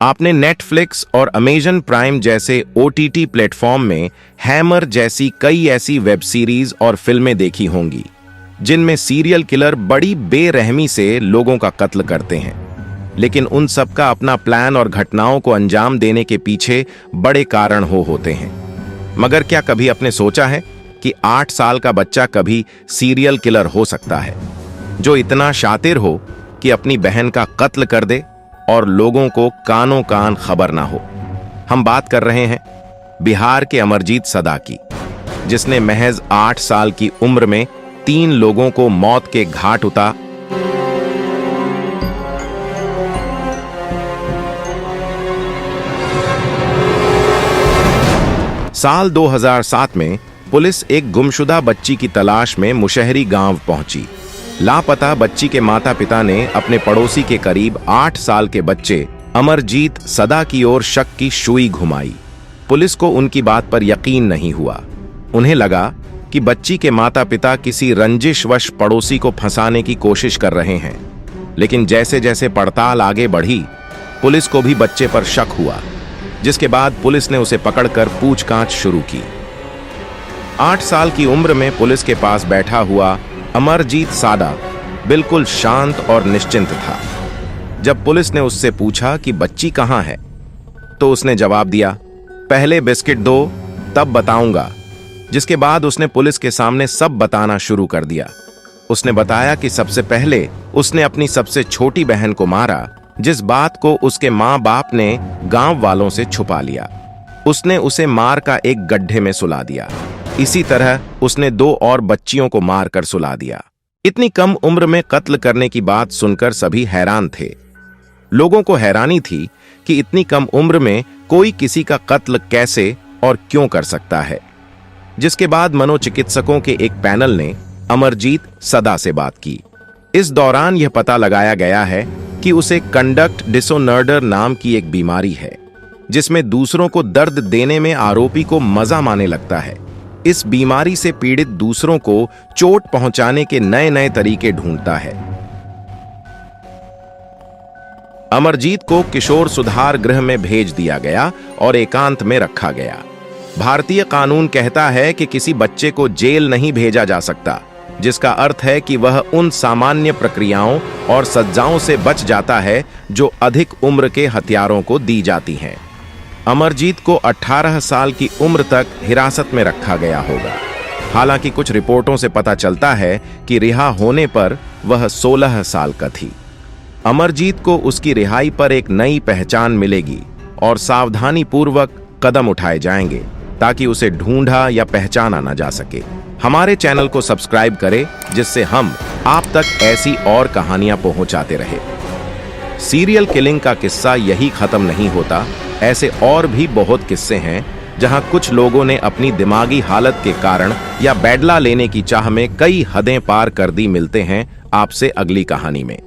आपने नेटफ्लिक्स और Amazon prime जैसे ओटीटी प्लेटफॉर्म में हैमर जैसी कई ऐसी वेब सीरीज और फिल्में देखी होंगी जिनमें सीरियल किलर बड़ी बेरहमी से लोगों का कत्ल करते हैं। लेकिन उन सब का अपना प्लान और घटनाओं को अंजाम देने के पीछे बड़े कारण होते हैं। मगर क्या कभी आपने सोचा है कि 8 साल का बच्चा कभी सीरियल किलर हो सकता है, जो इतना शातिर हो कि अपनी बहन का कत्ल कर दे और लोगों को कानों कान खबर ना हो। हम बात कर रहे हैं बिहार के अमरजीत सदा की, जिसने महज 8 साल की उम्र में 3 लोगों को मौत के घाट उतारा। साल 2007 में पुलिस एक गुमशुदा बच्ची की तलाश में मुशहरी गांव पहुंची। लापता बच्ची के माता पिता ने अपने पड़ोसी के करीब 8 साल के बच्चे अमरजीत सदा की ओर शक की सुई घुमाई। पुलिस को उनकी बात पर यकीन नहीं हुआ। उन्हें लगा कि बच्ची के माता पिता किसी रंजिशवश पड़ोसी को फंसाने की कोशिश कर रहे हैं। लेकिन जैसे जैसे पड़ताल आगे बढ़ी, पुलिस को भी बच्चे पर शक हुआ, जिसके बाद पुलिस ने उसे पकड़कर पूछताछ शुरू की। 8 साल की उम्र में पुलिस के पास बैठा हुआ अमरजीत सादा बिल्कुल शांत और निश्चिंत था। जब पुलिस ने उससे पूछा कि बच्ची कहां है, तो उसने जवाब दिया, पहले बिस्किट दो तब बताऊंगा। जिसके बाद उसने पुलिस के सामने सब बताना शुरू कर दिया। उसने बताया कि सबसे पहले उसने अपनी सबसे छोटी बहन को मारा, जिस बात को उसके माँ बाप ने गांव वालों से छुपा लिया। उसने उसे मार का एक गड्ढे में सुला दिया। इसी तरह उसने 2 और बच्चियों को मारकर सुला दिया। इतनी कम उम्र में कत्ल करने की बात सुनकर सभी हैरान थे। लोगों को हैरानी थी कि इतनी कम उम्र में कोई किसी का कत्ल कैसे और क्यों कर सकता है। जिसके बाद मनोचिकित्सकों के एक पैनल ने अमरजीत सदा से बात की। इस दौरान यह पता लगाया गया है कि उसे कंडक्ट डिसऑर्डर नाम की एक बीमारी है, जिसमें दूसरों को दर्द देने में आरोपी को मजा आने लगता है। इस बीमारी से पीड़ित दूसरों को चोट पहुंचाने के नए नए तरीके ढूंढता है। अमरजीत को किशोर सुधार गृह में भेज दिया गया और एकांत में रखा गया। भारतीय कानून कहता है कि किसी बच्चे को जेल नहीं भेजा जा सकता, जिसका अर्थ है कि वह उन सामान्य प्रक्रियाओं और सजाओं से बच जाता है जो अधिक उम्र के हत्यारों को दी जाती हैं। अमरजीत को 18 साल की उम्र तक हिरासत में रखा गया होगा। हालांकि कुछ रिपोर्टों से पता चलता है कि रिहा होने पर वह 16 साल का थी। अमरजीत को उसकी रिहाई पर एक नई पहचान मिलेगी और सावधानी पूर्वक कदम उठाए जाएंगे ताकि उसे ढूंढा या पहचाना न जा सके। हमारे चैनल को सब्सक्राइब करें, जिससे हम आप तक ऐसी और कहानियां पहुंचाते रहे। सीरियल किलिंग का किस्सा यही खत्म नहीं होता। ऐसे और भी बहुत किस्से हैं जहां कुछ लोगों ने अपनी दिमागी हालत के कारण या बैडला लेने की चाह में कई हदें पार कर दी। मिलते हैं आपसे अगली कहानी में।